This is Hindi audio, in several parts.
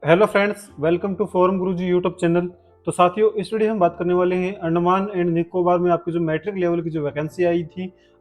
Hello friends, welcome to forum Guruji YouTube channel. तो साथियों, इस वीडियो में हम बात करने वाले हैं अंडमान एंड निकोबार में आपकी जो मैट्रिक लेवल की जो वैकेंसी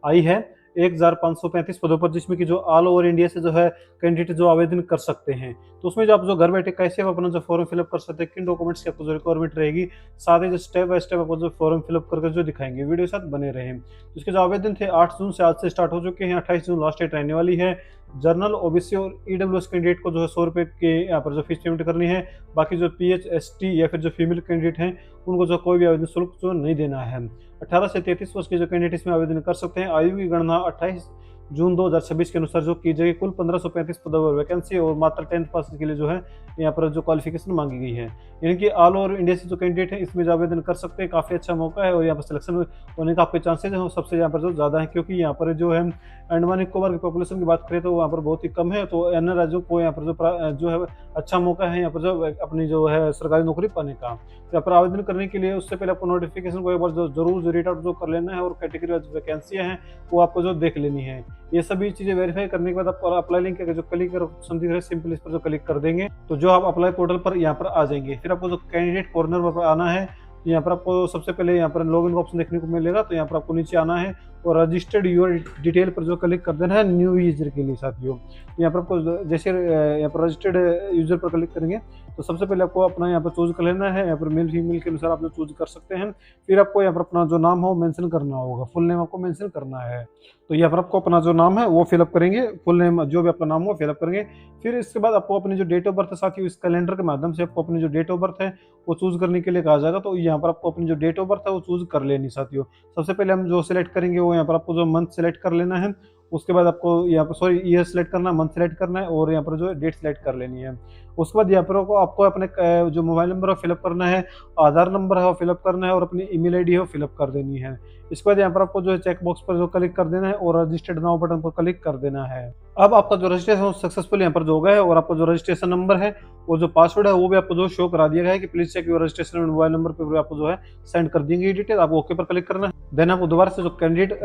आई है 1535 पदों पर, जिसमें कि जो ऑल ओवर इंडिया से जो है कैंडिडेट जो आवेदन कर सकते हैं। तो उसमें जो आप जो घर बैठे कैसे आप अपना जो फॉर्म फिलअप कर सकते हैं, किन डॉक्यूमेंट्स की आपको जो रिक्वायरमेंट रहेगी, साथ ही जो स्टेप बाय स्टेप आपको जो फॉर्म फिलअप करके जो दिखाएंगे, वीडियो के साथ बने रहें। तो इसके जो आवेदन थे 8 जून से आज से स्टार्ट हो चुके हैं, 28 जून लास्ट डेट रहने वाली है। जनरल, ओबीसी और ईडब्ल्यूएस कैंडिडेट को जो है 100 रुपये के यहाँ पर जो फीस पेमेंट करनी है। बाकी जो पीएच, एसटी या फिर जो फीमेल कैंडिडेट हैं, उनको जो कोई भी आवेदन शुल्क जो नहीं देना है। 18 से 33 वर्ष के जो कैंडिडेट इसमें आवेदन कर सकते हैं। आयु की गणना 28 जून 2026 के अनुसार जो की जाएगी। कुल 1535 पदों पर वैकेंसी और मात्र 10th पास के लिए जो है यहाँ पर जो क्वालिफिकेशन मांगी गई है। यानी कि ऑल ओवर इंडिया से जो कैंडिडेट है इसमें जो आवेदन कर सकते हैं, काफ़ी अच्छा मौका है और यहाँ पर सिलेक्शन होने का आपके चांसेज हैं सबसे यहाँ पर जो ज़्यादा है, क्योंकि यहाँ पर जो है अंडमान निकोबार की पॉपुलेशन की बात करें तो वहाँ पर बहुत ही कम है। तो अन्य राज्यों को यहाँ पर जो है अच्छा मौका है यहाँ पर जो अपनी जो है सरकारी नौकरी पाने का। तो यहाँ पर आवेदन करने के लिए उससे पहले आपको नोटिफिकेशन को एक बार जो जरूर जो रीड आउट जो कर लेना है और कैटेगरी वाइज वैकेंसियाँ हैं वो आपको जो देख लेनी है। ये सभी चीज़ें वेरीफाई करने के बाद आप अप्लाई लिंक जो क्लिक कर ऑप्शन दिख रहा है, सिंपल इस पर जो क्लिक कर देंगे तो जो आप अप्लाई पोर्टल पर यहाँ पर आ जाएंगे। फिर आपको जो कैंडिडेट कॉर्नर पर आना है, यहाँ पर आपको सबसे पहले यहाँ पर लॉगिन का ऑप्शन देखने को मिलेगा। तो यहाँ पर आपको नीचे आना है और रजिस्टर्ड यूर डिटेल पर जो क्लिक कर देना है न्यू यूजर के लिए साथियों। यहाँ पर आपको जैसे यहाँ पर रजिस्टर्ड यूजर पर क्लिक करेंगे तो सबसे पहले आपको अपना यहाँ पर चूज कर लेना है। यहाँ पर मेल फीमेल के अनुसार आप जो चूज कर सकते हैं। फिर आपको यहाँ पर अपना जो नाम हो मेंशन करना होगा, फुल नेम आपको मेंशन करना है। तो यहाँ पर आपको अपना जो नाम है वो फिलअप करेंगे, फुल नेम जो भी आपका नाम हो फिलअप करेंगे। फिर इसके बाद आपको अपनी जो डेट ऑफ बर्थ है साथियों, इस कैलेंडर के माध्यम से आपको अपनी जो डेट ऑफ बर्थ है वो चूज करने के लिए कहा जाएगा। तो यहाँ पर आपको अपनी जो डेट ऑफ बर्थ है वो चूज कर लेनी साथियों। सबसे पहले हम जो सिलेक्ट करेंगे वो यहाँ पर आपको जो मंथ सेलेक्ट कर लेना है। उसके बाद आपको यहाँ पर ईयर सेलेक्ट करना है, मंथ सेलेक्ट करना है और यहाँ पर जो डेट सेलेक्ट कर लेनी है। उसके बाद यहाँ पर आपको अपने जो मोबाइल नंबर है फिलअप करना है, आधार नंबर है वो फिलअप करना है और अपनी ईमेल आईडी है वो फिलअप कर देनी है। इसके बाद यहाँ पर आपको जो है चेक बॉक्स पर जो क्लिक कर देना है और रजिस्टर्ड नाउ बटन पर क्लिक कर देना है। अब आपका जो रजिस्ट्रेशन सक्सेसफुल यहाँ पर जो हो गया है और आपका जो रजिस्ट्रेशन नंबर है और जो पासवर्ड है वो भी आपको जो शो करा दिया गया है कि please check your registration mobile number पर आपको जो है सेंड कर देंगे डिटेल। आपको ओके पर क्लिक करना है। देन आपको दोबारा से जो कैंडिडेट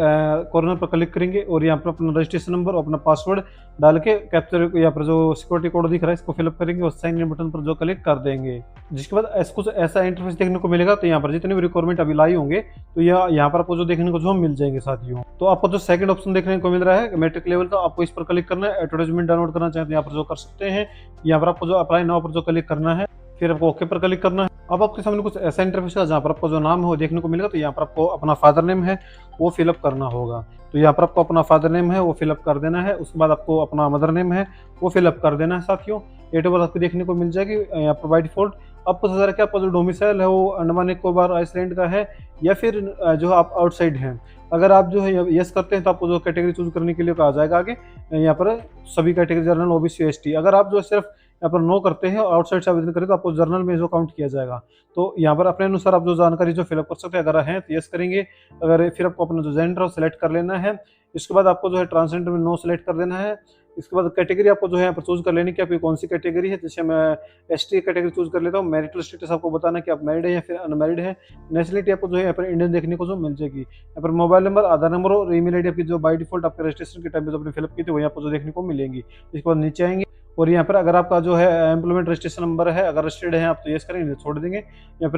कॉर्नर पर क्लिक करेंगे और यहाँ पर अपना रजिस्ट्रेशन नंबर और अपना पासवर्ड डाल के कैप्चर यहाँ पर जो सिक्योरिटी कोड दिख रहा है इसको फिलअप करेंगे और साइन इन बटन पर जो क्लिक कर देंगे। जिसके बाद कुछ ऐसा इंटरफेस देखने को मिलेगा। तो यहाँ पर जितने भी रिक्वायरमेंट अभी लाई होंगे तो यहाँ पर आपको जो देखने को जो मिल जाएंगे साथियों। तो आपको जो सेकंड ऑप्शन देखने को मिल रहा है मैट्रिक लेवल का, आपको इस पर क्लिक करना है। एडवर्टाइजमेंट डाउनलोड करना चाहते हैं यहाँ पर जो कर सकते हैं। यहाँ पर आपको जो अप्लाई नाउ पर जो क्लिक करना है, फिर आपको ओके पर क्लिक करना है। अब आपके सामने कुछ ऐसा इंटरफेस है जहाँ पर आपको जो नाम है वो देखने को मिलेगा। तो यहाँ पर आपको अपना फादर नेम है वो फिलअप करना होगा। तो यहाँ पर आपको अपना फादर नेम है वो फिलअप कर देना है। उसके बाद आपको अपना मदर नेम है वो फिलअप कर देना है साथियों। डेट ऑफ बर्थ आपको देखने को मिल जाएगी यहाँ पर बाय डिफॉल्ट। आपको पता चला कि आपका जो डोमिसाइल है वो अंडमान निकोबार आइसलैंड का है या फिर जो आप आउटसाइड हैं। अगर आप जो है यस करते हैं तो आपको जो कैटेगरी चूज करने के लिए कहा जाएगा आगे यहाँ पर सभी कैटेगरी जनरल, ओबीसी, एसटी। अगर आप जो सिर्फ यहाँ पर नो करते हैं और आउटसाइड से आवेदन करें तो आपको जर्नल में जो काउंट किया जाएगा। तो यहाँ पर अपने अनुसार आप जो जानकारी जो फिलअप कर सकते हैं, अगर हैं तो यस करेंगे। अगर फिर आपको अपना जो जेंडर सेलेक्ट कर लेना है। इसके बाद आपको जो है ट्रांसजेंडर में नो सेलेक्ट कर देना है। इसके बाद कैटेगरी आपको जो है यहाँ पर चूज कर लेनी कि आपकी कौन सी कैटेगरी है। जैसे मैं एसटी कैटेगरी चूज कर लेता हूँ। मैरिटल स्टेटस आपको बताना कि आप मैरिड है या फिर अनमैरिड है। नेशनलिटी आपको जो है यहाँ पर इंडियन देखने को जो मिल जाएगी। यहाँ पर मोबाइल नंबर, आधार नंबर और ईमेल आईडी आपकी जो बाय डिफॉल्ट आपके रजिस्ट्रेशन के टाइम पे जो आपने फिलअप की थी वही आपको जो देखने को मिलेंगी। इसके बाद नीचे आएंगे और यहाँ पर अगर आपका जो है एम्प्लॉयमेंट रजिस्ट्रेशन नंबर है, अगर रजिस्टर्ड है आप तो यस करेंगे, छोड़ देंगे। यहाँ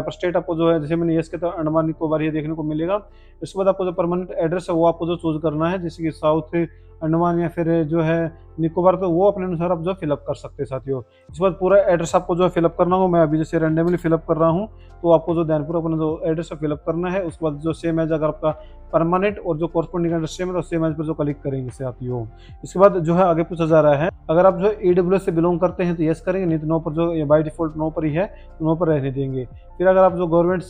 पर स्टेट आपको जो है जैसे मैंने यस किया तो अंडमान निकोबार ये देखने को मिलेगा। इसके बाद आपको जो परमानेंट एड्रेस है वो आपको जो चूज करना है, जैसे कि साउथ अंडमान या फिर जो है निकोबार, तो वो अपने अनुसार आप जो फिलअप कर सकते हैं साथियों। इसके बाद पूरा एड्रेस आपको जो है फिलअप करना हो। मैं अभी जैसे रैंडमली फिलअप कर रहा हूँ तो आपको जो ध्यानपूर्वक अपना जो एड्रेस है फिलअप करना है। उसके बाद जो सेम एज अगर आपका परमानेंट और जो कॉरस्पॉन्डिंग एड्रेस सेम है तो सेम एज पर जो क्लिक करेंगे साथियों। इसके बाद जो है आगे पूछा जा रहा है अगर आप जो ईडब्ल्यूएस से बिलोंग करते हैं तो यस करेंगे, नहीं तो नो पर जो बाय डिफॉल्ट नो पर ही है तो नो पर रहने देंगे। फिर अगर आप जो गवर्नमेंट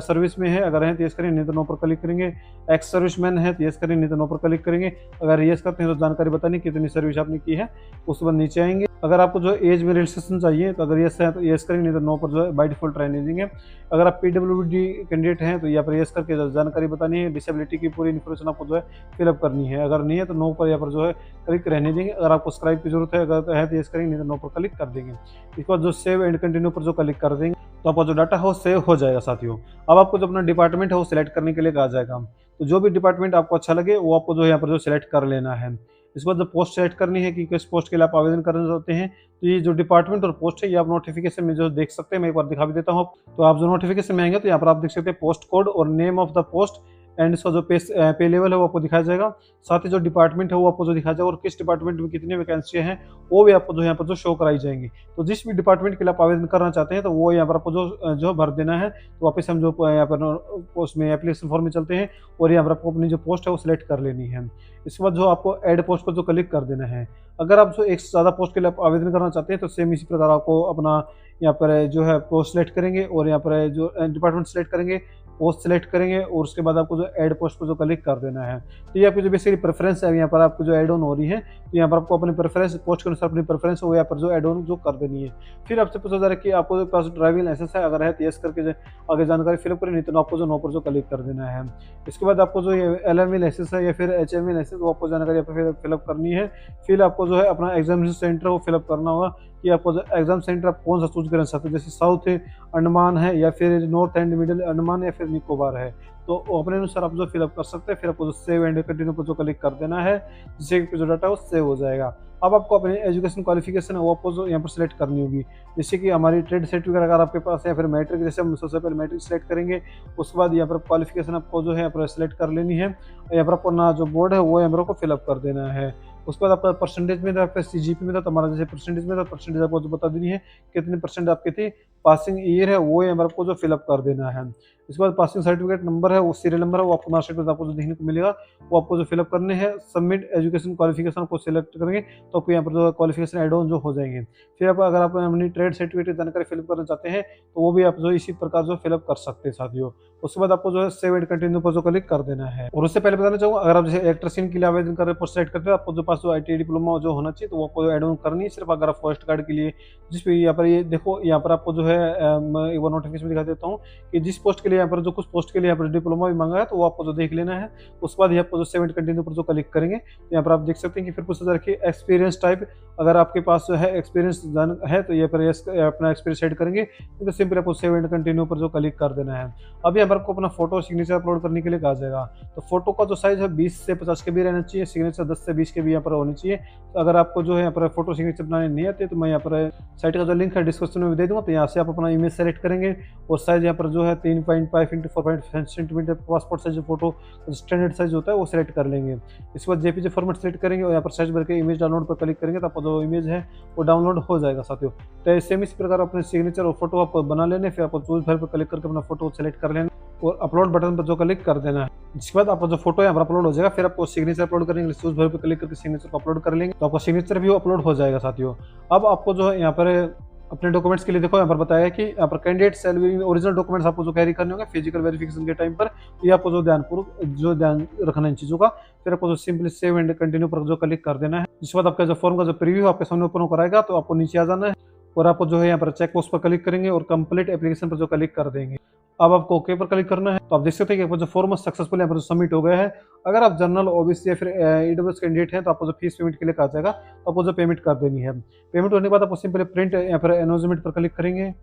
सर्विस में है अगर हैं तो यस करेंगे, नहीं तो नो पर क्लिक करेंगे। एक्स सर्विसमैन है तो यस करेंगे, नहीं तो नो पर क्लिक करेंगे। अगर यस करते हैं तो जानकारी बतानी कितनी सर्विस आपने की है। उसके बाद नीचे आएंगे। अगर आपको जो एज में रिलेक्सेशन चाहिए तो अगर यस है तो यस करेंगे, नहीं तो नो पर जो है बाय डिफॉल्ट रहने देंगे। अगर आप पीडब्ल्यूडी कैंडिडेट हैं तो यहाँ पर यस करके जानकारी बतानी है। डिसेबिलिटी की पूरी इन्फॉर्मेशन आपको जो है फिलअप करनी है। अगर नहीं है तो नो पर यहाँ पर जो है क्लिक रहने देंगे। अगर आपको स्क्राइब की जरूरत है अगर है तो यस करेंगे, नहीं तो नो पर क्लिक कर देंगे। इसके बाद जो सेव एंड कंटिन्यू पर जो क्लिक कर देंगे तो आपका जो डाटा है वो सेव हो जाएगा साथियों। अब आपको जो अपना डिपार्टमेंट है वो सिलेक्ट करने के लिए कहा जाएगा। तो जो भी डिपार्टमेंट आपको अच्छा लगे वो आपको जो यहाँ पर जो सिलेक्ट कर लेना है। इसके बाद जो पोस्ट सेलेक्ट करनी है कि किस पोस्ट के लिए आप आवेदन करना चाहते हैं, तो ये जो डिपार्टमेंट और पोस्ट है ये आप नोटिफिकेशन में जो देख सकते हैं, मैं एक बार दिखा भी देता हूँ। तो आप जो नोटिफिकेशन में आएंगे तो यहाँ पर आप देख सकते हैं पोस्ट कोड और name of the post and इसका जो पे लेवल है वो आपको दिखाया जाएगा। साथ ही जो डिपार्टमेंट है वो आपको जो दिखाया जाएगा और किस डिपार्टमेंट में कितनी वैकेंसी हैं वो भी आपको जो यहाँ पर जो शो कराई जाएंगी। तो जिस भी डिपार्टमेंट के लिए आप आवेदन करना चाहते हैं तो वो यहाँ पर आपको जो भर देना है। तो वापस हम जो यहाँ पर पोस्ट में एप्लीकेशन फॉर्म में चलते हैं और यहाँ पर आपको अपनी जो पोस्ट है वो सिलेक्ट कर लेनी है। इसके बाद जो आपको ऐड पोस्ट पर जो क्लिक कर देना है। अगर आप जो एक से ज़्यादा पोस्ट के लिए आप आवेदन करना चाहते हैं तो सेम इसी प्रकार आपको अपना यहाँ पर जो है पोस्ट सेलेक्ट करेंगे और यहाँ पर जो डिपार्टमेंट सेलेक्ट करेंगे, पोस्ट सेलेक्ट करेंगे और उसके बाद आपको जो ऐड पोस्ट पर जो क्लिक कर देना है। तो ये आपकी जो बेसिकली प्रेफरेंस है यहाँ पर आपको जो ऐड ऑन हो रही है, तो यहाँ पर आपको अपनी प्रेफरेंस पोस्ट के अनुसार अपनी प्रेफरेंस हो यहाँ पर जो ऐड ऑन जो कर देनी है। फिर आपसे पूछा जा रहा है कि आपको पास ड्राइविंग लाइसेंस है, अगर है तो यस करके आगे जानकारी फिलअप करें, नहीं तो आपको जो नो पर जो क्लिक कर देना है। इसके बाद आपको जो ये LME लाइसेंस है या फिर HME लाइसेंस वो आपको जानकारी यहाँ पर फिलअप करनी है। फिर आपको जो है अपना एग्जामिनेशन सेंटर वो फिलअप करना होगा कि आपको जो एग्जाम सेंटर आप कौन सा चूज करना चाहते हैं, जैसे साउथ अंडमान है या फिर नॉर्थ एंड मिडिल अंडमान या फिर निकोबार है, तो अपने अनुसार आप जो फिलअप कर सकते हैं। फिर आपको जो सेव एंड कंटिन्यू पर जो क्लिक कर देना है, जिससे जो डाटा है वो सेव हो जाएगा। अब आपको अपनी एजुकेशन क्वालिफिकेशन है वो आपको जो यहाँ पर सेलेक्ट करनी होगी, जैसे कि हमारी ट्रेड सर्टिफिकेट अगर आपके पास है, फिर मैट्रिक, जैसे हम सबसे पहले मैट्रिक सेलेक्ट करेंगे। उसके बाद यहाँ पर क्वालिफिकेशन आपको जो है यहाँ पर सेलेक्ट कर लेनी है। यहाँ पर आपको ना जो बोर्ड है वो यहाँ पर आपको फिलअप कर देना है। उसके बाद आपका परसेंटेज में था, आपका CGP में था, तो हमारा जैसे परसेंटेज में था, परसेंटेज आपको जो बता देनी है कितने परसेंट आपकी थी। पासिंग ईयर है वो यहाँ पर आपको जो फिलअप कर देना है। इसके बाद पासिंग सर्टिफिकेट नंबर है वो सीरियल नंबर है वो आपको मार्कशीट में आपको जो देखने को मिलेगा वो आपको जो फिलअप करने हैं। सबमिट एजुकेशन क्वालिफिकेशन को सिलेक्ट करेंगे तो आपको यहाँ पर जो क्वालिफिकेशन एड ऑन जो हो जाएंगे। फिर आप अगर आप अपनी ट्रेड सर्टिफिकेट जानकारी फिलअप करना चाहते हैं तो वो भी आप जो इसी प्रकार जो फिलअप कर सकते हैं साथियों। उसके बाद आपको जो है सेव एंड कंटिन्यू पर जो क्लिक कर देना है। और उससे पहले बताना चाहूँगा, अगर आप जैसे इलेक्ट्रिशियन के लिए आवेदन कर रहे हैं, पोस्ट सेलेक्ट करते हैं, आपको जो पास जो ITI डिप्लोमा जो होना चाहिए तो वो आपको एड ऑन करनी है। सिर्फ अगर आप फॉरेस्ट गार्ड के लिए जिस पे यहाँ पर ये देखो यहाँ पर आपको जो है मैं एक बार नोटिफिकेशन दिखा देता हूँ कि जिस पोस्ट के लिए यहाँ पर जो कुछ पोस्ट के लिए यहाँ पर डिप्लोमा भी मांगा है तो वो आपको जो देख लेना है। उसके बाद आपको जो सेव एंड कंटिन्यू पर जो क्लिक करेंगे तो यहाँ पर आप देख सकते हैं कि फिर पूछा जा रहा है कि एक्सपीरियंस टाइप, अगर आपके पास जो है एक्सपीरियंस है तो ये पर अपना एक्सपीरियंस सेट करेंगे, तो सिंपल आपको सेव एंड कंटिन्यू पर जो क्लिक कर देना है। अभी यहाँ पर आपको अपना फोटो सिग्नेचर अपलोड करने के लिए कहा जाएगा। तो फोटो का जो साइज है 20 से 50 के भी रहना चाहिए, सिग्नेचर 10 से 20 के भी यहाँ पर होनी चाहिए। तो अगर आपको जो है यहाँ पर फोटो सिग्नेचर बनाने नहीं आते तो मैं यहाँ पर साइट का जो लिंक है डिस्क्रिप्शन में दे दूँगा, तो यहाँ से आप अपना इमेज सेलेक्ट करेंगे और साइज यहाँ पर जो है 3.5 × 4.5 centimetre passport size photo standard size होता है वो सिलेक्ट कर लेंगे। इसके बाद JPG फॉर्मेट सेलेक्ट करेंगे और यहाँ पर साइज भर के इमेज डाउनलोड पर क्लिक करेंगे तो आपका जो इमेज है वो डाउनलोड हो जाएगा साथियों। तो सेम इस प्रकार अपने सिग्नेचर और फोटो आप बना लेने, फिर आपको चूज फाइल पर क्लिक करके अपना फोटो सेलेक्ट कर लेना और अपलोड बटन पर जो क्लिक कर देना है। जिसके बाद आपका जो फोटो यहाँ पर अपलोड हो जाएगा, फिर आपको सिग्नेचर अपलोड करेंगे, चूज फाइल पर क्लिक करके सिग्नेचर को अपलोड कर लेंगे तो आपका सिग्नेचर भी अपलोड हो जाएगा साथियों। अब आपको जो है यहाँ पर अपने डॉक्यूमेंट्स के लिए देखो यहाँ पर बताया कि यहाँ पर कैंडिडेट सेल्फी ओरिजिनल डॉक्यूमेंट्स आपको जो कैरी करने होंगे फिजिकल वेरिफिकेशन के टाइम पर, ये आपको जो ध्यान रखना इन चीज़ों का। फिर आपको जो सिंपली सेव एंड कंटिन्यू पर जो क्लिक कर देना है। जिसके बाद आपका जो फॉर्म का जो प्रीव्यू आपके सामने ओपन कराएगा तो आपको नीचे आ जाना है और आपको जो है यहाँ पर चेक बॉक्स पर क्लिक करेंगे और कंप्लीट एप्लीकेशन पर जो क्लिक कर देंगे। अब आपको ओके पर क्लिक करना है तो आप देख सकते हैं कि आपका जो फॉर्म सक्सेसफुल यहाँ पर सबमिट हो गया है। अगर आप जनरल OBC या फिर EWS कैंडिडेट हैं तो आपको जो फीस पेमेंट के लिए कहा जाएगा तो आपको जो पेमेंट कर देनी है। पेमेंट होने के बाद आपको सिंपली प्रिंट यहाँ पर एनोजमेंट पर क्लिक करेंगे।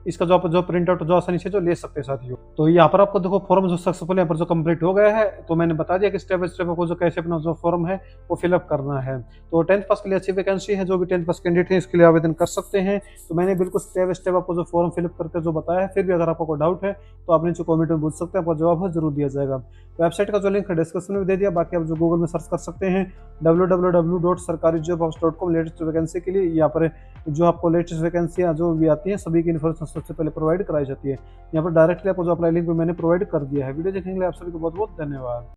इसका जो प्रिंट आउट जो आसानी से जो ले सकते हैं साथियों। तो यहाँ पर आपको देखो फॉर्म जो सक्सेसफुल यहाँ पर जो कंप्लीट हो गया है, तो मैंने बता दिया कि स्टेप बाय स्टेप आपको जो कैसे अपना जो फॉर्म है वो फिलअप करना है। तो 10th पास के लिए अच्छी वैकेंसी है, जो भी 10th पास कैंडिडेट है इसके लिए आवेदन कर सकते हैं। तो मैंने बिल्कुल स्टेप बाय स्टेप आपको जो फॉर्म फिलअप करके जो बताया है। फिर भी अगर आपको कोई डाउट है तो आप नीचे कॉमेंट में पूछ सकते हैं, आपको जवाब है जरूर दिया जाएगा। वेबसाइट का जो लिंक है डिस्क्रिप्शन में दे दिया, बाकी आप जो गूगल में सर्च कर सकते हैं www.sarkarijobhubs.com लेटेस्ट वैकेंसी के लिए। यहाँ पर जो आपको लेटेस्ट वैकेंसियाँ जो भी आती हैं सभी की इन्फॉर्मेशन सबसे पहले प्रोवाइड कराई जाती है। यहाँ पर डायरेक्टली आपको जो अप्लाई लिंक मैंने प्रोवाइड कर दिया है। वीडियो देखने के लिए आप सभी को बहुत बहुत धन्यवाद।